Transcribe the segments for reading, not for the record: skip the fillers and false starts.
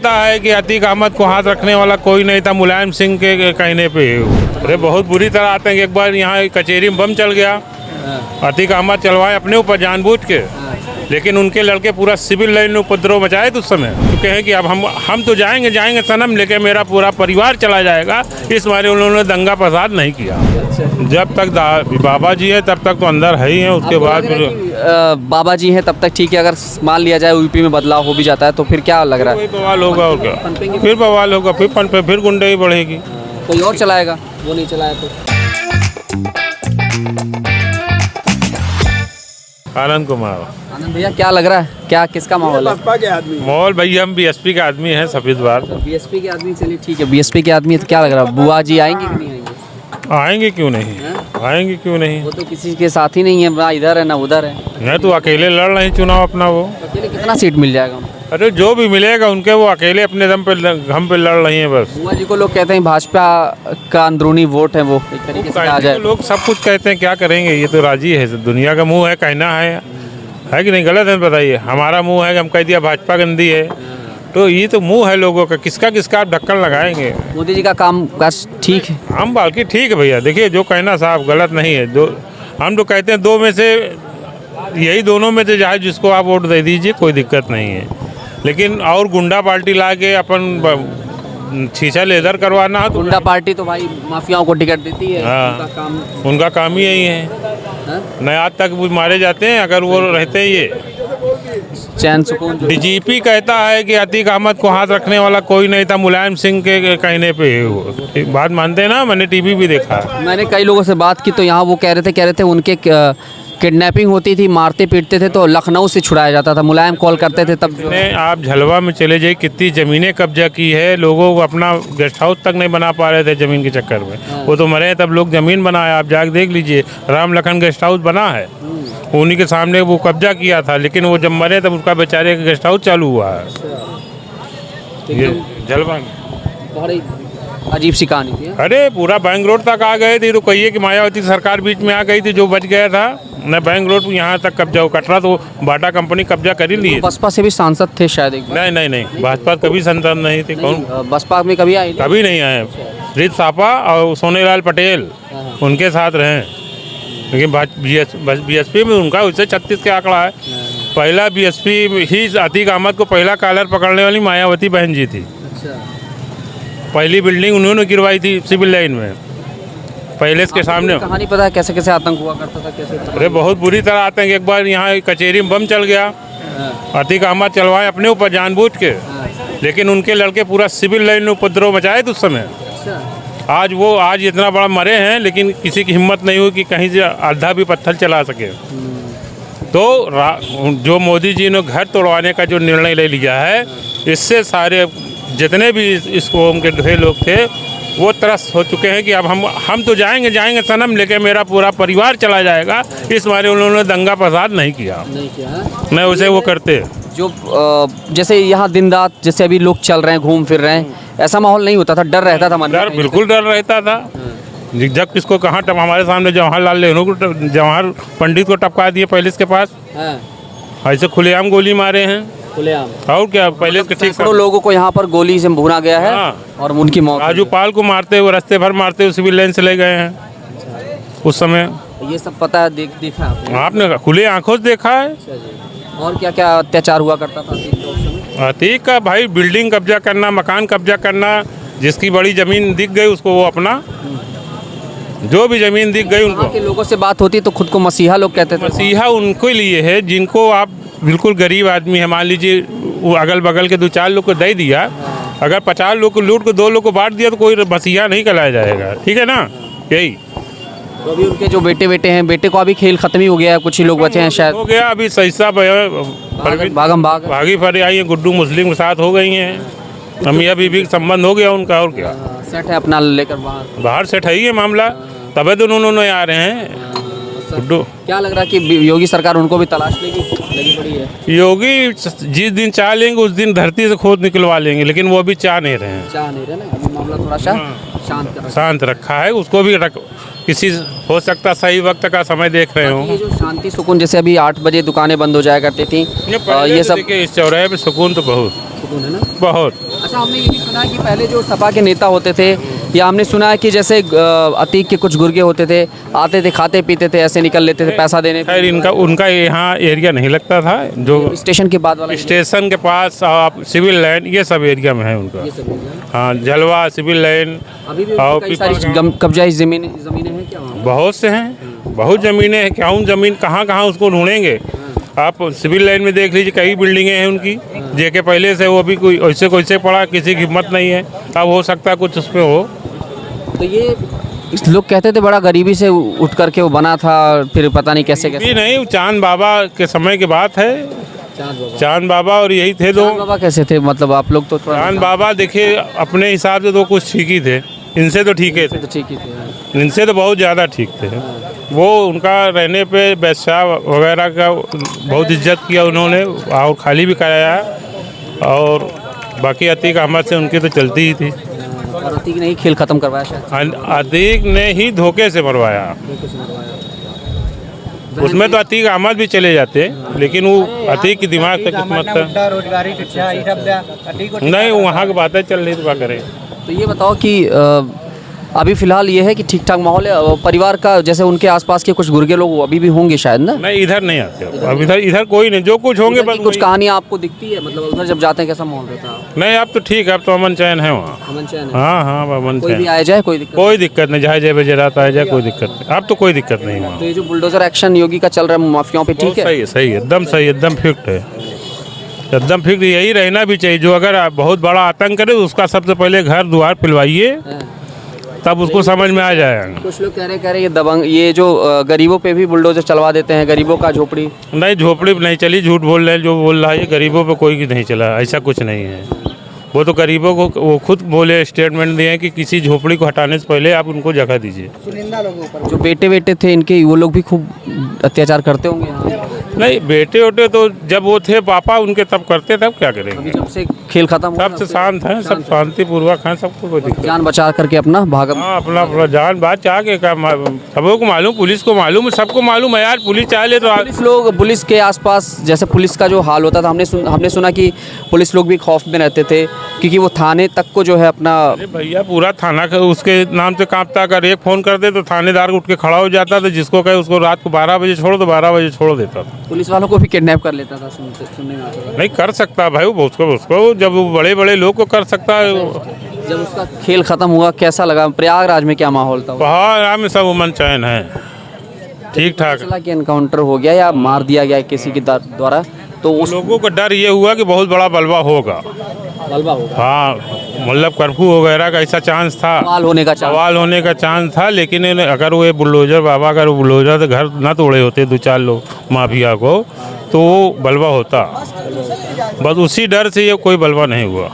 है कि अतीक अहमद को हाथ रखने वाला कोई नहीं था, मुलायम सिंह के कहने पे। अरे बहुत बुरी तरह आते हैं कि एक बार यहाँ कचहरी में बम चल गया, अतीक अहमद चलवाए अपने ऊपर जानबूझ के, लेकिन उनके लड़के पूरा सिविल लाइन में उपद्रव मचाए थे उस समय। तो कहें कि अब हम तो जाएंगे सनम, लेके मेरा पूरा परिवार चला जाएगा, इस मारे उन्होंने दंगा फसाद नहीं किया। जब तक बाबा जी है तब तक तो अंदर है ही है, उसके बाद बाबा जी हैं तब तक ठीक है, अगर मान लिया जाए यूपी में बदलाव हो भी जाता है तो फिर क्या लग रहा है? बवाल होगा और क्या, फिर बवाल होगा, फिर गुंडे ही बढ़ेगी। कोई और चलाएगा, वो नहीं चलाया तो आनंद कुमार। आनंद भैया क्या लग रहा है, क्या किसका माहौल है? माहौल भैया हम बीएसपी के आदमी हैं सफेद बार। बीएसपी के आदमी, चलिए ठीक है, बीएसपी के आदमी है तो क्या लग रहा है, बुआ जी आएंगे कि नहीं आएंगे? आएंगे क्यों नहीं, आएंगे क्यों नहीं। वो तो किसी के साथ ही नहीं है, ना इधर है ना उधर है। नहीं तो अकेले लड़ रहे हैं चुनाव अपना। वो अकेले कितना सीट मिल जाएगा? अरे जो भी मिलेगा उनके, वो अकेले अपने दम पे हम पे लड़ रही हैं बस। बुआ जी को लोग कहते हैं भाजपा का अंदरूनी वोट है, वो एक तरीके से आ जाए। लोग सब कुछ कहते हैं, क्या करेंगे, ये तो राजी है, दुनिया का मुंह है, कहना है कि नहीं, गलत है बताइए। हमारा मुंह है कि हम कह दिया भाजपा गंदी है, तो ये तो मुंह है लोगों का, किसका किसका आप ढक्कन लगाएंगे। मोदी जी का काम बस ठीक है, हम बाकी ठीक है भैया, देखिए जो कहना साहब गलत नहीं है। दो हम तो कहते हैं, दो में से यही, दोनों में से चाहे जिसको आप वोट दे दीजिए, कोई दिक्कत नहीं है। लेकिन और गुंडा पार्टी ला के अपन शीशा लेदर करवाना, तो गुंडा पार्टी तो भाई माफियाओं को टिकट देती है। हाँ, उनका काम ही यही है। नहीं आज तक वो मारे जाते हैं, अगर वो रहते ये चैन सुकून। डीजीपी कहता है कि अतीक अहमद को हाथ रखने वाला कोई नहीं था, मुलायम सिंह के कहने पे। वो बात मानते हैं ना, मैंने टीवी भी देखा। मैंने कई लोगों से बात की तो यहाँ वो कह रहे थे उनके किडनैपिंग होती थी, मारते पीटते थे तो लखनऊ से छुड़ाया जाता था, मुलायम कॉल करते थे तब। आप झलवा में चले जाइए, कितनी ज़मीनें कब्जा की है, लोगों को अपना गेस्ट हाउस तक नहीं बना पा रहे थे ज़मीन के चक्कर में। वो तो मरे तब लोग ज़मीन बनाए, आप जाके देख लीजिए, राम लखन गेस्ट हाउस बना है, उन्हीं के सामने वो कब्जा किया था, लेकिन वो जब मरे तब उसका बेचारे का गेस्ट हाउस चालू हुआ है। ये झलवा में अजीब सी कहानी थी। अरे पूरा बैंक रोड तक आ गए थे, तो कहिए कि मायावती सरकार बीच में आ गई थी, जो बच गया था न बैंक रोड यहाँ तक कब्जा हो, कटरा तो बाटा कंपनी कब्जा कर ही ली। बसपा से भी सांसद थे शायद एक बार। नहीं भाजपा कभी संसद नहीं थी। कौन बसपा में कभी आए? कभी नहीं आए। रित थापा और सोनेलाल पटेल उनके साथ रहे, लेकिन बीएसपी में उनका उससे 36 के आंकड़ा है। पहला बीएसपी ही अतीक अहमद को पहला कॉलर पकड़ने वाली मायावती बहन जी थी। पहली बिल्डिंग उन्होंने गिरवाई थी सिविल लाइन में, पैलेस के सामने। कहानी पता है कैसे कैसे आतंक हुआ करता था, कैसे? अरे बहुत बुरी तरह आते हैं कि एक बार यहाँ कचहरी में बम चल गया, अतीक अहमद चलवाए अपने ऊपर जानबूझ के, लेकिन उनके लड़के पूरा सिविल लाइन में उपद्रव मचाए थे उस समय। आज इतना बड़ा मरे हैं, लेकिन किसी की हिम्मत नहीं हुई कि कहीं से आधा भी पत्थर चला सके। तो जो मोदी जी ने घर तोड़वाने का जो निर्णय ले लिया है, इससे सारे जितने भी इस कौम के ढेर लोग थे वो त्रस्त हो चुके हैं कि अब हम तो जाएंगे सनम, लेके मेरा पूरा परिवार चला जाएगा, इस मारे उन्होंने दंगा फसाद नहीं किया। नहीं उसे वो करते जो जैसे यहाँ दिन रात जैसे अभी लोग चल रहे हैं, घूम फिर रहे हैं, ऐसा माहौल नहीं होता था, डर रहता था मन में? बिल्कुल डर रहता था। जब किसको कहाँ हमारे सामने जवाहरलाल नेहरू को, जवाहर पंडित को टपका दिए पैलेस के पास, ऐसे खुलेआम गोली मारे हैं, खुलेआम। और क्या, पहले सैकड़ों लोगों को यहाँ पर गोली से भूना गया है। और उनकी मौत, राजूपाल को मारते हुए रास्ते भर मारते हुए सिविल लाइन से ले गए हैं उस समय। ये सब पता है, देखा आपने खुले आंखों से देखा है। और क्या क्या अत्याचार हुआ करता था अतीक का? भाई बिल्डिंग कब्जा करना, मकान कब्जा करना, जिसकी बड़ी ज़मीन दिख गई उसको वो अपना, जो भी ज़मीन दिख गई उनको। के लोगों से बात होती तो खुद को मसीहा लोग कहते थे। मसीहा उनको लिए है जिनको आप बिल्कुल गरीब आदमी है, मान लीजिए वो अगल बगल के 2-4 लोग को दे दिया, अगर 50 लोग को लूट को 2 लोग को बांट दिया तो कोई मसीहा नहीं कहलाया जाएगा, ठीक है ना। यही तो अभी उनके जो बेटे हैं, बेटे को अभी खेल खत्म ही हो गया है, कुछ ही लोग बचे हैं शायद। हो गया अभी सैसा भागम भाग भागी फरी आई है, गुड्डू मुस्लिम के साथ हो गई हैं, अमिया बीबी का संबंध हो गया उनका। और क्या सेट है अपना लेकर बाहर सेट है ही है मामला, तबे तो उन्होंने आ रहे हैं। गुड्डू क्या लग रहा है कि योगी सरकार उनको भी तलाश लगी पड़ी है? योगी जिस दिन चाह लेंगे उस दिन धरती से खोद निकलवा लेंगे, लेकिन वो अभी चाह नहीं रहे हैं। अभी मामला थोड़ा सा शांत रखा है, उसको भी किसी हो सकता सही वक्त का समय देख रहे हो। ये जो शांति सुकून, जैसे अभी 8 बजे दुकानें बंद हो जाया करती थी, ये सब इस चौराहे पे सुकून तो बहुत सुकून है ना, बहुत। अच्छा, हमने ये भी सुना है कि पहले जो सपा के नेता होते थे, या हमने सुना है कि जैसे अतीक के कुछ गुर्गे होते थे, आते थे, खाते पीते थे, ऐसे निकल लेते थे पैसा देने पे। खैर इनका उनका यहाँ एरिया नहीं लगता था, जो स्टेशन के बाद वाला स्टेशन के पास आप सिविल लाइन ये सब एरिया में है उनका। ये सब है। हाँ, जलवा, सिविल लाइन अभी भी और कई सारी कब्जाई ज़मीनें हैं क्या वहाँ? बहुत से हैं, बहुत ज़मीनें हैं। क्या उन ज़मीन कहाँ कहाँ उसको ढूंढेंगे आप? सिविल लाइन में देख लीजिए, कई बिल्डिंगें हैं उनकी, जेके पहले से वो भी कोई वैसे पड़ा, किसी की हिम्मत नहीं है। अब हो सकता है कुछ उसमें हो। तो ये लोग कहते थे बड़ा गरीबी से उठ करके वो बना था, फिर पता नहीं कैसे ये नहीं, चांद बाबा के समय की बात है। चांद बाबा और यही थे दो। चांद बाबा कैसे थे? मतलब आप लोग तो थोड़ा चांद बाबा देखिए अपने हिसाब से तो कुछ ठीक ही थे, इनसे तो ठीक ही थे, तो ठीक ही थे। इनसे तो बहुत ज़्यादा ठीक थे। वो उनका रहने पे बादशाह वगैरह का बहुत इज्जत किया उन्होंने, और खाली भी कराया। और बाकी अतीक अहमद से उनकी तो चलती ही थी। और अतीक ने ही खेल खत्म करवाया शायद। अतीक ने ही धोखे से मरवाया। उसमें तो अतीक अहमद भी चले जाते, लेकिन वो अतीक की दिमाग से किस्मत था। रोजगारी शिक्षा ये सब नहीं, वहाँ की बातें चल रही तो क्या करें। तो ये बताओ कि अभी फ़िलहाल ये है कि ठीक ठाक माहौल है परिवार का, जैसे उनके आसपास के कुछ गुर्गे लोग अभी भी होंगे शायद ना? नहीं, इधर नहीं आते अब, इधर कोई नहीं, जो कुछ होंगे बस कुछ कहानियाँ आपको दिखती है, मतलब उधर जब जाते हैं कैसा माहौल रहता है? नहीं, अब तो ठीक है, अब तो अमन चैन है वहाँ। अमन चैन है। हाँ हाँ, अमन कोई भी चैन, आया जाए कोई दिक्कत? कोई दिक्कत नहीं, जहाँ जय बजे रात आया जाए कोई दिक्कत नहीं, अब तो कोई दिक्कत नहीं वहाँ। तो ये जो बुलडोजर एक्शन योगी का चल रहा है माफियाओं पे, ठीक है? सही है, सही है, एकदम सही, एकदम फिक्ट है, एकदम फिक्ट। यही रहना भी चाहिए। जो अगर बहुत बड़ा आतंक करे तो उसका सबसे पहले घर द्वार पिलवाइए, तब उसको समझ में आ जाएगा। कुछ लोग कह रहे ये दबंग, ये जो गरीबों पे भी बुलडोजर चलवा देते हैं, गरीबों का झोपड़ी। नहीं, झोपड़ी नहीं चली, झूठ बोल रहे हैं जो बोल रहा है। ये गरीबों पे कोई नहीं चला, ऐसा कुछ नहीं है। वो तो गरीबों को वो खुद बोले, स्टेटमेंट दिए कि किसी झोपड़ी को हटाने से पहले आप उनको जगह दीजिए। जो बेटे थे इनके, वो लोग भी खूब अत्याचार करते होंगे यहाँ। नहीं, बेटे वोटे तो जब वो थे पापा उनके तब करते, तब क्या अभी करेंगे। जब से खेल खत्म हुआ सबसे शांत हैं, सब शांतिपूर्वक हैं, सबको कोई दिक्कत। जान बचा करके अपना भाग। हाँ, अपना अपना जान बात चाह के सबको को मालूम, पुलिस को मालूम है, सबको मालूम है यार। पुलिस चाह ले तो पुलिस के आसपास जैसे पुलिस का जो हाल होता था, हमने सुना कि पुलिस लोग भी खौफ में रहते थे, क्योंकि वो थाने तक को जो है अपना। अरे भैया, पूरा थाना का उसके नाम से कांपता। अगर एक फ़ोन कर दे तो थानेदार उठ के खड़ा हो जाता था, जिसको कहे उसको रात को 12 बजे छोड़ो तो 12 बजे छोड़ देता था। पुलिस वालों को भी किडनैप कर लेता था, सुनने में आता था। नहीं कर सकता भाई वो, उसको जब वो बड़े बड़े लोग को कर सकता है। जब उसका खेल खत्म हुआ कैसा लगा? प्रयागराज में क्या माहौल था? पहाड़ में सब अमन चैन है, ठीक ठाक। चला कि एनकाउंटर हो गया या मार दिया गया किसी के द्वारा, तो उस लोगों का डर ये हुआ कि बहुत बड़ा बलवा होगा। गलबा होगा, हाँ, मतलब कर्फ्यू वगैरह का ऐसा चांस था, सवाल होने का चांस। सवाल होने का चांस था। लेकिन अगर वो बुलडोजर बाबा, अगर बुलडोजर से घर ना तोड़े होते 2-4 लोग माफिया को, तो वो बलवा होता। बस उसी डर से ये कोई बलवा नहीं हुआ।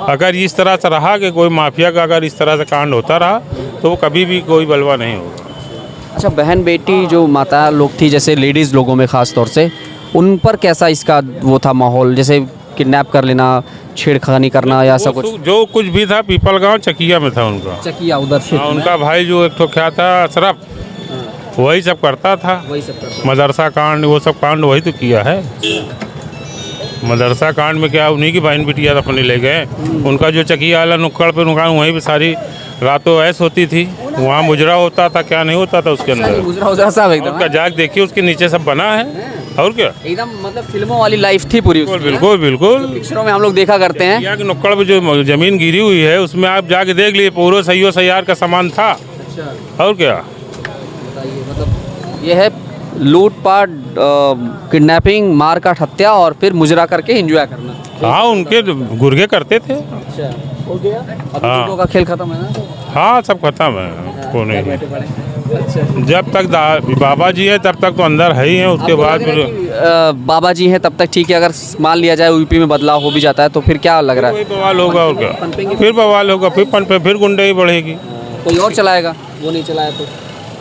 अगर इस तरह से रहा कि कोई माफिया का अगर इस तरह से कांड होता रहा तो वो कभी भी कोई बलवा नहीं होगा। अच्छा, बहन बेटी जो माता लोग थी, जैसे लेडीज़ लोगों में ख़ास तौर से, उन पर कैसा इसका वो था माहौल? जैसे किडनैप कर लेना, छेड़खानी करना या ऐसा कुछ? जो कुछ भी था पीपल गांव चकिया में था उनका। चकिया उधर से उनका भाई जो एक तो क्या था, अशरफ, वही सब करता था। वही सब करता। मदरसा कांड, वो सब कांड वही तो किया है। मदरसा कांड में क्या उन्हीं की बहन बिटिया अपने ले गए। उनका जो चकिया वाला नुक्कड़ पे उनका वहीं पे सारी रातों ऐश होती थी। वहाँ मुजरा होता था, क्या नहीं होता था उसके अंदर। मुजरा साहब एकदम उसका जाग देखिए, उसके नीचे सब बना है। और क्या, एकदम मतलब फिल्मों वाली लाइफ थी पूरी। बिल्कुल बिल्कुल। पिक्चरों में हम लोग देखा करते हैं। यहाँ के नुक्कड़ पे जो जमीन गिरी हुई है उसमें आप जाके देख लिए, पूरा सही सैयार का सामान था। और क्या, मतलब ये है लूटपाट, किडनैपिंग, मार काट, हत्या और फिर मुजरा करके एंजॉय करना। हाँ, उनके गुर्गे करते थे। अच्छा, हो गया। अभी हाँ। लोगों का खेल खत्म है ना? हाँ, सब खत्म है, को नहीं। जब तक बाबा जी है तब तक तो अंदर है ही है। उसके बाद फिर बाबा जी हैं तब तक ठीक है। अगर मान लिया जाए यूपी में बदलाव हो भी जाता है तो फिर क्या लग रहा है? कोई बवाल होगा और क्या, फिर बवाल होगा, फिर पनपे, फिर गुंडे ही बढ़ेगी। कोई और चलाएगा, वो नहीं चलाया तो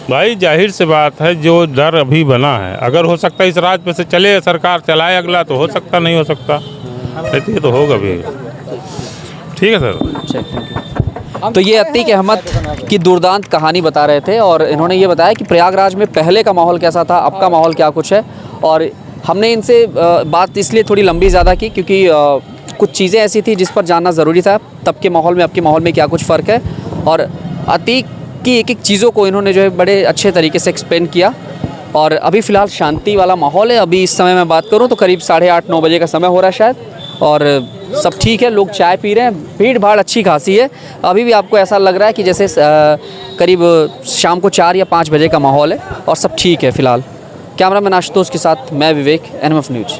भाई जाहिर से बात है, जो डर अभी बना है, अगर हो सकता है इस राज पे से चले, सरकार चलाए अगला, तो हो सकता, नहीं हो सकता, ये तो होगा भी। ठीक है सर। तो ये अतीक अहमद की दुर्दांत कहानी बता रहे थे, और इन्होंने ये बताया कि प्रयागराज में पहले का माहौल कैसा था, अब का माहौल क्या कुछ है। और हमने इनसे बात इसलिए थोड़ी लंबी ज़्यादा की क्योंकि कुछ चीज़ें ऐसी थी जिस पर जानना ज़रूरी था, तब के माहौल में अब के माहौल में क्या कुछ फ़र्क है, और अतीक की एक एक चीज़ों को इन्होंने जो है बड़े अच्छे तरीके से एक्सप्लेन किया। और अभी फ़िलहाल शांति वाला माहौल है। अभी इस समय मैं बात करूं तो करीब 8:30-9 बजे का समय हो रहा है शायद, और सब ठीक है, लोग चाय पी रहे हैं, भीड़ भाड़ अच्छी खासी है। अभी भी आपको ऐसा लग रहा है कि जैसे करीब शाम को 4 या 5 बजे का माहौल है, और सब ठीक है फ़िलहाल। कैमरामैन आशुतोष के साथ मैं विवेक, NMF न्यूज़।